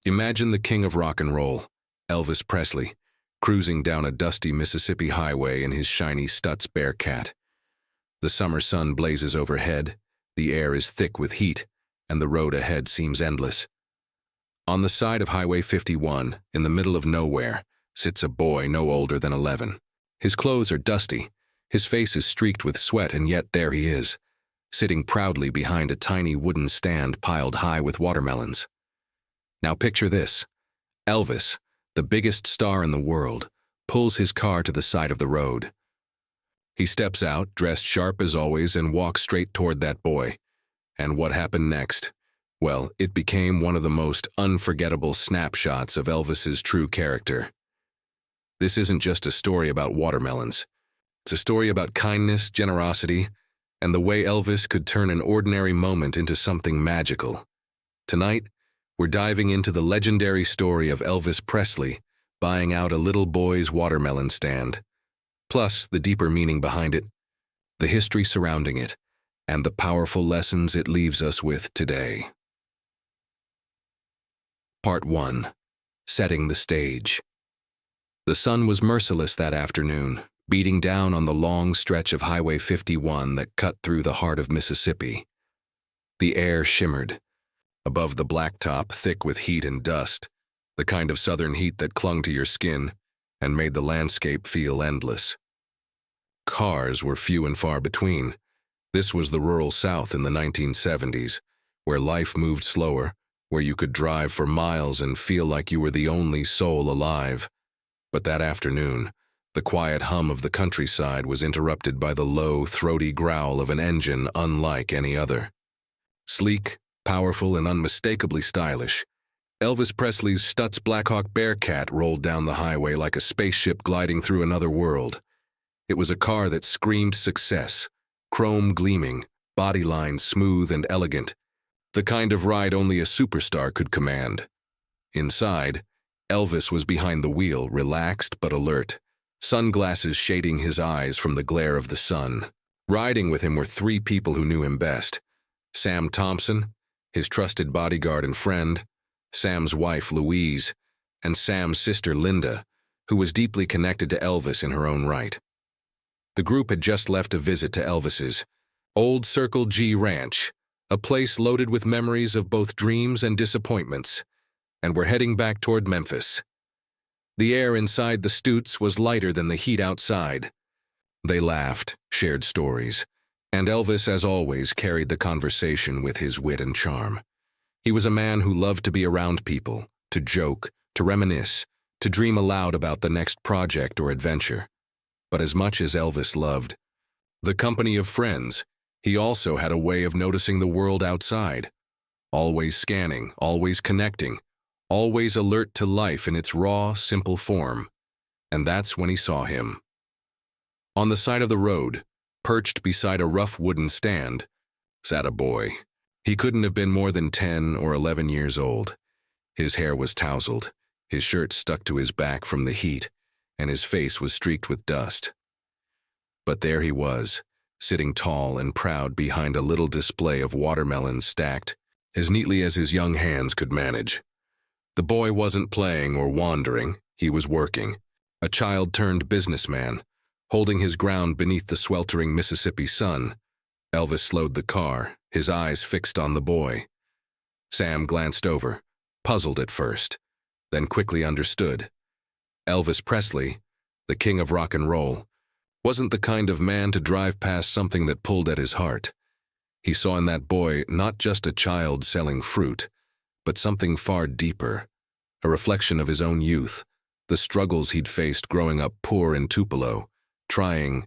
Imagine the king of rock and roll, Elvis Presley, cruising down a dusty Mississippi highway in his shiny Stutz Bearcat. The summer sun blazes overhead, the air is thick with heat, and the road ahead seems endless. On the side of Highway 51, in the middle of nowhere, sits a boy no older than 11. His clothes are dusty, his face is streaked with sweat, and yet there he is, sitting proudly behind a tiny wooden stand piled high with watermelons. Now picture this. Elvis, the biggest star in the world, pulls his car to the side of the road. He steps out, dressed sharp as always, and walks straight toward that boy. And what happened next? Well, it became one of the most unforgettable snapshots of Elvis's true character. This isn't just a story about watermelons. It's a story about kindness, generosity, and the way Elvis could turn an ordinary moment into something magical. Tonight, we're diving into the legendary story of Elvis Presley buying out a little boy's watermelon stand, plus the deeper meaning behind it, the history surrounding it, and the powerful lessons it leaves us with today. Part 1. Setting the stage. The sun was merciless that afternoon, beating down on the long stretch of Highway 51 that cut through the heart of Mississippi. The air shimmered, above the blacktop thick with heat and dust, the kind of southern heat that clung to your skin and made the landscape feel endless. Cars were few and far between. This was the rural South in the 1970s, where life moved slower, where you could drive for miles and feel like you were the only soul alive. But that afternoon, the quiet hum of the countryside was interrupted by the low, throaty growl of an engine unlike any other. Sleek, powerful, and unmistakably stylish, Elvis Presley's Stutz Blackhawk Bearcat rolled down the highway like a spaceship gliding through another world. It was a car that screamed success, chrome gleaming, body lines smooth and elegant, the kind of ride only a superstar could command. Inside, Elvis was behind the wheel, relaxed but alert, sunglasses shading his eyes from the glare of the sun. Riding with him were three people who knew him best: Sam Thompson, his trusted bodyguard and friend, Sam's wife Louise, and Sam's sister Linda, who was deeply connected to Elvis in her own right. The group had just left a visit to Elvis's Old Circle G Ranch, a place loaded with memories of both dreams and disappointments, and were heading back toward Memphis. The air inside the Stutz was lighter than the heat outside. They laughed, shared stories, and Elvis, as always, carried the conversation with his wit and charm. He was a man who loved to be around people, to joke, to reminisce, to dream aloud about the next project or adventure. But as much as Elvis loved the company of friends, he also had a way of noticing the world outside, always scanning, always connecting, always alert to life in its raw, simple form. And that's when he saw him. On the side of the road, perched beside a rough wooden stand, sat a boy. He couldn't have been more than 10 or 11 years old. His hair was tousled, his shirt stuck to his back from the heat, and his face was streaked with dust. But there he was, sitting tall and proud behind a little display of watermelons stacked as neatly as his young hands could manage. The boy wasn't playing or wandering, he was working, a child-turned-businessman, holding his ground beneath the sweltering Mississippi sun. Elvis slowed the car, his eyes fixed on the boy. Sam glanced over, puzzled at first, then quickly understood. Elvis Presley, the king of rock and roll, wasn't the kind of man to drive past something that pulled at his heart. He saw in that boy not just a child selling fruit, but something far deeper, a reflection of his own youth, the struggles he'd faced growing up poor in Tupelo, trying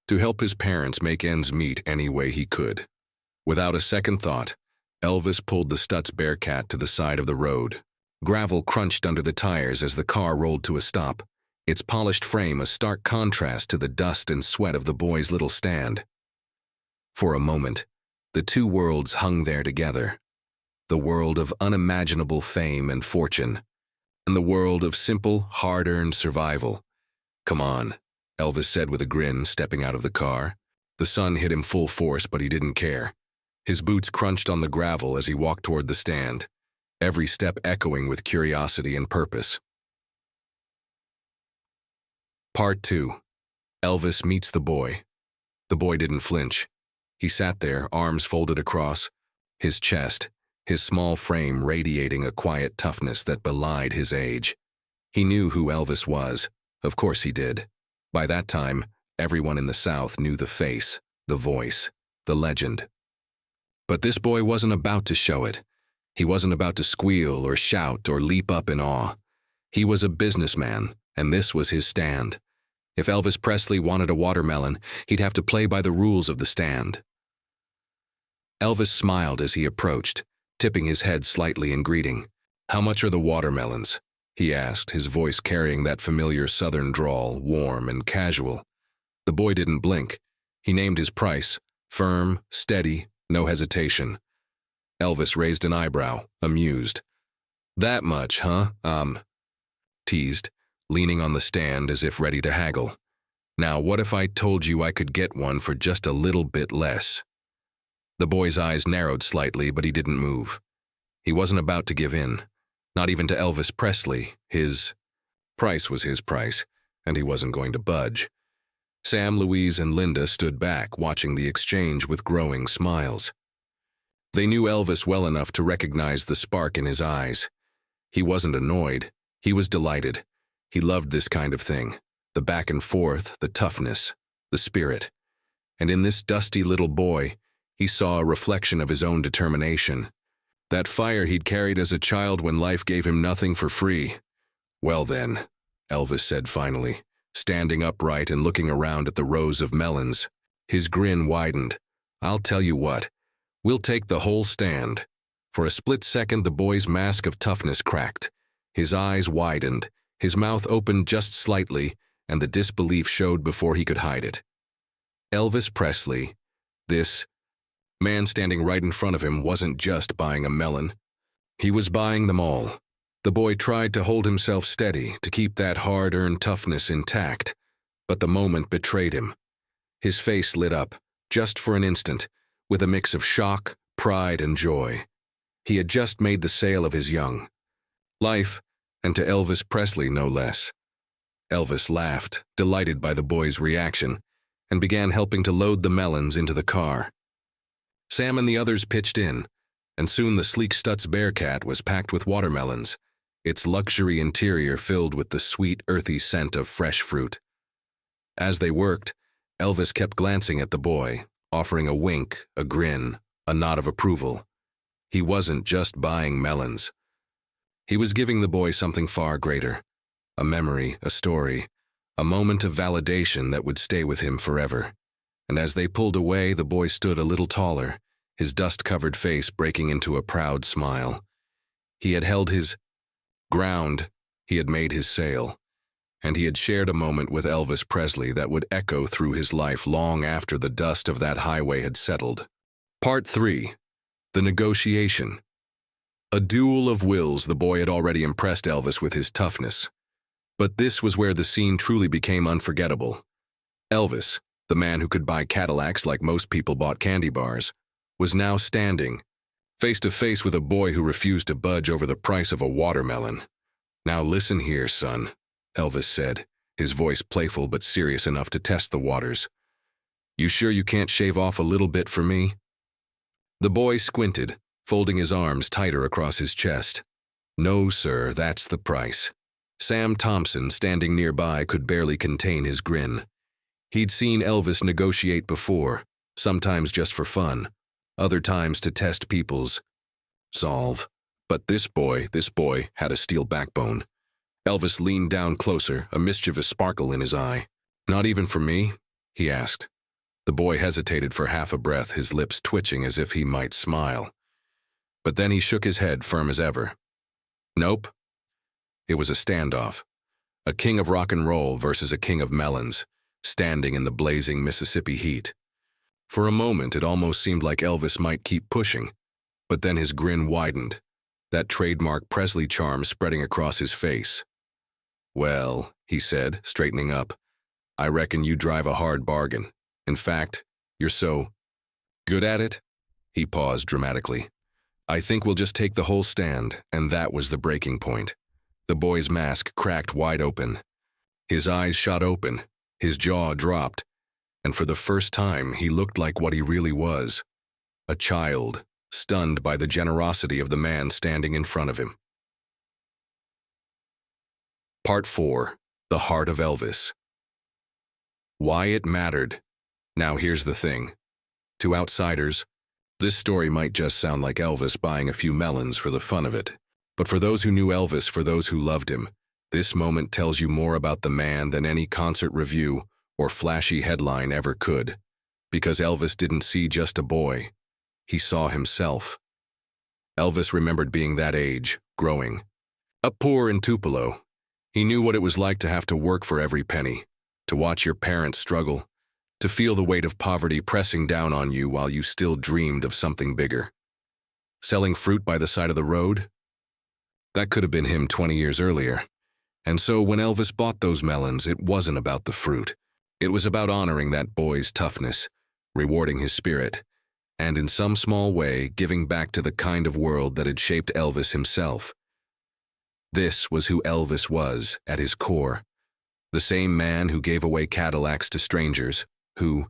to help his parents make ends meet any way he could. Without a second thought, Elvis pulled the Stutz Bearcat to the side of the road. Gravel crunched under the tires as the car rolled to a stop, its polished frame a stark contrast to the dust and sweat of the boy's little stand. For a moment, the two worlds hung there together, the world of unimaginable fame and fortune, and the world of simple, hard-earned survival. "Come on," Elvis said with a grin, stepping out of the car. The sun hit him full force, but he didn't care. His boots crunched on the gravel as he walked toward the stand. every step echoing with curiosity and purpose. Part 2. Elvis meets the boy. The boy didn't flinch. He sat there, arms folded across, his chest, his small frame radiating a quiet toughness that belied his age. He knew who Elvis was. Of course he did. By that time, everyone in the South knew the face, the voice, the legend. But this boy wasn't about to show it. He wasn't about to squeal or shout or leap up in awe. He was a businessman, and this was his stand. If Elvis Presley wanted a watermelon, he'd have to play by the rules of the stand. Elvis smiled as he approached, tipping his head slightly in greeting. "How much are the watermelons?" he asked, his voice carrying that familiar Southern drawl, warm and casual. The boy didn't blink. He named his price, firm, steady, no hesitation. Elvis raised an eyebrow, amused. "That much, huh?" Teased, leaning on the stand as if ready to haggle. "Now, what if I told you I could get one for just a little bit less?" The boy's eyes narrowed slightly, but he didn't move. He wasn't about to give in, not even to Elvis Presley. His price was his price, and he wasn't going to budge. Sam, Louise, and Linda stood back, watching the exchange with growing smiles. They knew Elvis well enough to recognize the spark in his eyes. He wasn't annoyed. He was delighted. He loved this kind of thing, the back and forth, the toughness, the spirit. And in this dusty little boy, he saw a reflection of his own determination. That fire he'd carried as a child when life gave him nothing for free. "Well then," Elvis said finally, standing upright and looking around at the rows of melons. His grin widened. "I'll tell you what, we'll take the whole stand." For a split second, the boy's mask of toughness cracked. His eyes widened, his mouth opened just slightly, and the disbelief showed before he could hide it. Elvis Presley, this man standing right in front of him, wasn't just buying a melon. He was buying them all. The boy tried to hold himself steady, to keep that hard-earned toughness intact, but the moment betrayed him. His face lit up, just for an instant, with a mix of shock, pride, and joy. He had just made the sale of his young life, and to Elvis Presley no less. Elvis laughed, delighted by the boy's reaction, and began helping to load the melons into the car. Sam and the others pitched in, and soon the sleek Stutz Bearcat was packed with watermelons, its luxury interior filled with the sweet, earthy scent of fresh fruit. As they worked, Elvis kept glancing at the boy, offering a wink, a grin, a nod of approval. He wasn't just buying melons. He was giving the boy something far greater, a memory, a story, a moment of validation that would stay with him forever. And as they pulled away, the boy stood a little taller, his dust-covered face breaking into a proud smile. He had held his ground, he had made his sale, and he had shared a moment with Elvis Presley that would echo through his life long after the dust of that highway had settled. Part 3. The Negotiation. A duel of wills. The boy had already impressed Elvis with his toughness. But this was where the scene truly became unforgettable. Elvis, the man who could buy Cadillacs like most people bought candy bars, was now standing, face to face with a boy who refused to budge over the price of a watermelon. "Now listen here, son," Elvis said, his voice playful but serious enough to test the waters. "You sure you can't shave off a little bit for me?" The boy squinted, folding his arms tighter across his chest. "No, sir, that's the price." Sam Thompson, standing nearby, could barely contain his grin. He'd seen Elvis negotiate before, sometimes just for fun, other times to test people's solve. But this boy had a steel backbone. Elvis leaned down closer, a mischievous sparkle in his eye. "Not even for me?" he asked. The boy hesitated for half a breath, his lips twitching as if he might smile. But then he shook his head, firm as ever. "Nope." It was a standoff. A king of rock and roll versus a king of melons, standing in the blazing Mississippi heat. For a moment, it almost seemed like Elvis might keep pushing, but then his grin widened, that trademark Presley charm spreading across his face. "Well," he said, straightening up, "I reckon you drive a hard bargain. In fact, you're so good at it." He paused dramatically. I think we'll just take the whole stand, and that was the breaking point. The boy's mask cracked wide open. His eyes shot open, his jaw dropped, and for the first time he looked like what he really was. A child, stunned by the generosity of the man standing in front of him. Part 4. The Heart of Elvis. Why it mattered. Now here's the thing. To outsiders, this story might just sound like Elvis buying a few melons for the fun of it. But for those who knew Elvis, for those who loved him, this moment tells you more about the man than any concert review or flashy headline ever could. Because Elvis didn't see just a boy. He saw himself. Elvis remembered being that age, growing up poor in Tupelo. He knew what it was like to have to work for every penny, to watch your parents struggle, to feel the weight of poverty pressing down on you while you still dreamed of something bigger. Selling fruit by the side of the road? That could have been him 20 years earlier. And so when Elvis bought those melons, it wasn't about the fruit. It was about honoring that boy's toughness, rewarding his spirit, and in some small way giving back to the kind of world that had shaped Elvis himself. This was who Elvis was at his core. The same man who gave away Cadillacs to strangers, who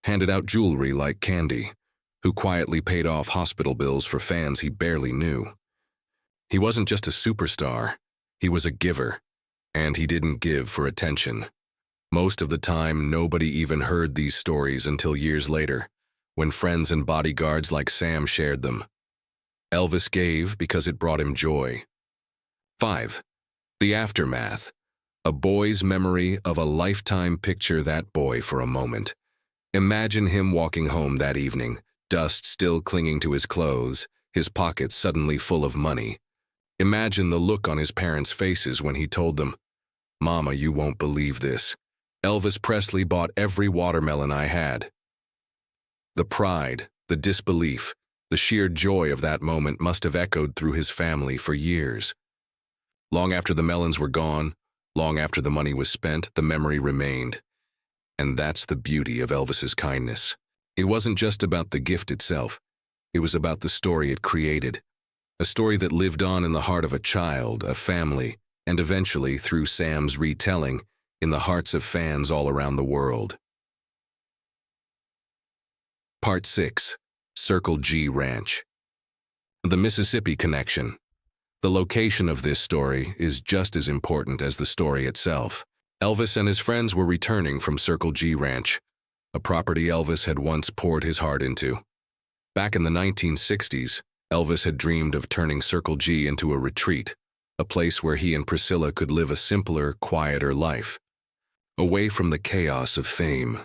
handed out jewelry like candy, who quietly paid off hospital bills for fans he barely knew. He wasn't just a superstar, he was a giver, and he didn't give for attention. Most of the time, nobody even heard these stories until years later, when friends and bodyguards like Sam shared them. Elvis gave because it brought him joy. 5. The aftermath. A boy's memory of a lifetime. Picture that boy for a moment. Imagine him walking home that evening, dust still clinging to his clothes, his pockets suddenly full of money. Imagine the look on his parents' faces when he told them, "Mama, you won't believe this. Elvis Presley bought every watermelon I had." The pride, the disbelief, the sheer joy of that moment must have echoed through his family for years. Long after the melons were gone, long after the money was spent, the memory remained. And that's the beauty of Elvis's kindness. It wasn't just about the gift itself. It was about the story it created. A story that lived on in the heart of a child, a family, and eventually, through Sam's retelling, in the hearts of fans all around the world. Part 6. Circle G Ranch. The Mississippi Connection. The location of this story is just as important as the story itself. Elvis and his friends were returning from Circle G Ranch, a property Elvis had once poured his heart into. Back in the 1960s, Elvis had dreamed of turning Circle G into a retreat, a place where he and Priscilla could live a simpler, quieter life. Away from the chaos of fame.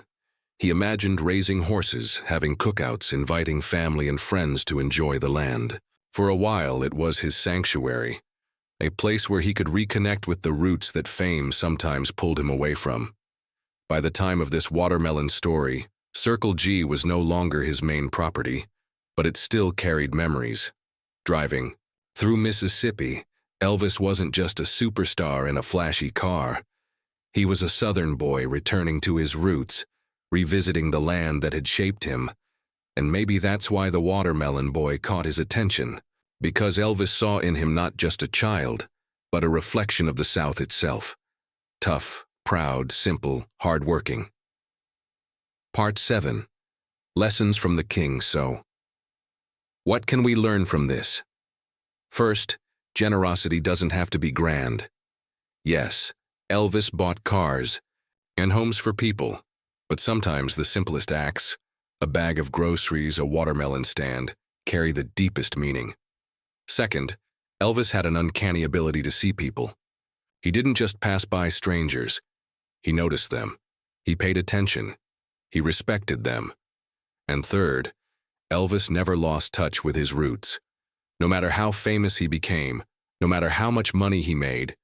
He imagined raising horses, having cookouts, inviting family and friends to enjoy the land. For a while, it was his sanctuary, a place where he could reconnect with the roots that fame sometimes pulled him away from. By the time of this watermelon story, Circle G was no longer his main property, but it still carried memories. Driving through Mississippi, Elvis wasn't just a superstar in a flashy car. He was a Southern boy returning to his roots, revisiting the land that had shaped him. And maybe that's why the watermelon boy caught his attention, because Elvis saw in him not just a child, but a reflection of the South itself. Tough, proud, simple, hard-working. Part 7. Lessons from the King. So, what can we learn from this? First, generosity doesn't have to be grand. Yes, Elvis bought cars and homes for people, but sometimes the simplest acts, a bag of groceries, a watermelon stand, carry the deepest meaning. Second, Elvis had an uncanny ability to see people. He didn't just pass by strangers. He noticed them. He paid attention. He respected them. And third, Elvis never lost touch with his roots. No matter how famous he became, no matter how much money he made,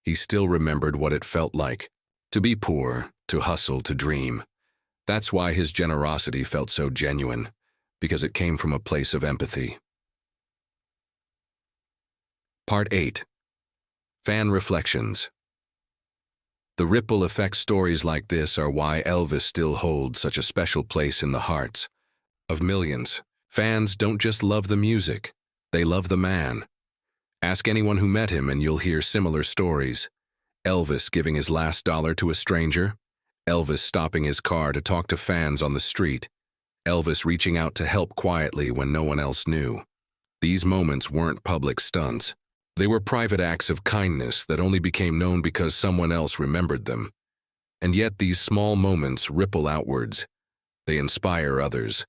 he still remembered what it felt like to be poor, to hustle, to dream. That's why his generosity felt so genuine, because it came from a place of empathy. Part 8. Fan Reflections. The ripple effect stories like this are why Elvis still holds such a special place in the hearts of millions. Fans don't just love the music, They love the man. Ask anyone who met him and you'll hear similar stories. Elvis giving his last dollar to a stranger. Elvis stopping his car to talk to fans on the street. Elvis reaching out to help quietly when no one else knew. These moments weren't public stunts. They were private acts of kindness that only became known because someone else remembered them. And yet these small moments ripple outwards. They inspire others.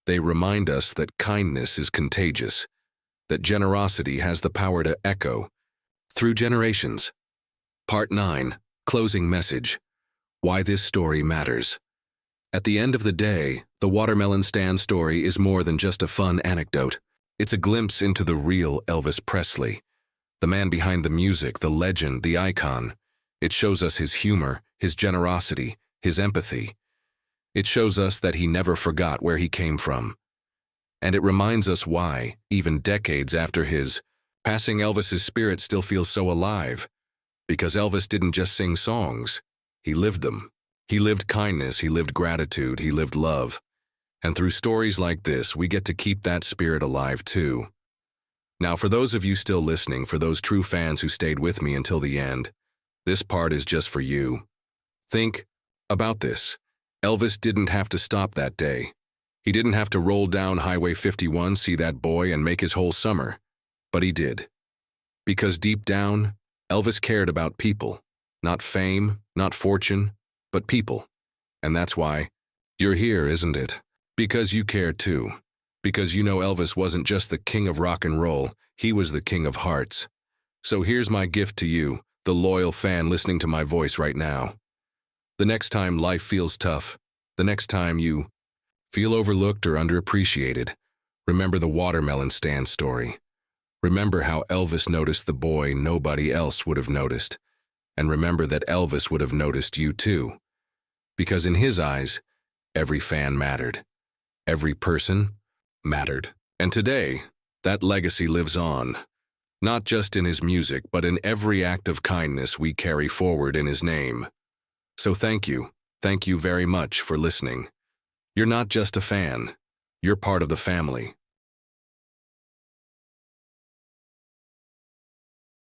They remind us that kindness is contagious, that generosity has the power to echo through generations. Part 9, Closing Message. Why this story matters. At the end of the day, the watermelon stand story is more than just a fun anecdote. It's a glimpse into the real Elvis Presley, the man behind the music, the legend, the icon. It shows us his humor, his generosity, his empathy. It shows us that he never forgot where he came from. And it reminds us why, even decades after his passing, Elvis's spirit still feels so alive. Because Elvis didn't just sing songs, he lived them. He lived kindness, he lived gratitude, he lived love. And through stories like this, we get to keep that spirit alive too. Now, for those of you still listening, for those true fans who stayed with me until the end, this part is just for you. Think about this. Elvis didn't have to stop that day. He didn't have to roll down Highway 51, see that boy, and make his whole summer. But he did. Because deep down, Elvis cared about people. Not fame, not fortune, but people. And that's why you're here, isn't it? Because you care too. Because you know Elvis wasn't just the king of rock and roll, he was the king of hearts. So here's my gift to you, the loyal fan listening to my voice right now. The next time life feels tough, the next time you feel overlooked or underappreciated, remember the watermelon stand story. Remember how Elvis noticed the boy nobody else would have noticed. And remember that Elvis would have noticed you too. Because in his eyes, every fan mattered. Every person mattered. And today, that legacy lives on. Not just in his music, but in every act of kindness we carry forward in his name. So thank you very much for listening. You're not just a fan. You're part of the family.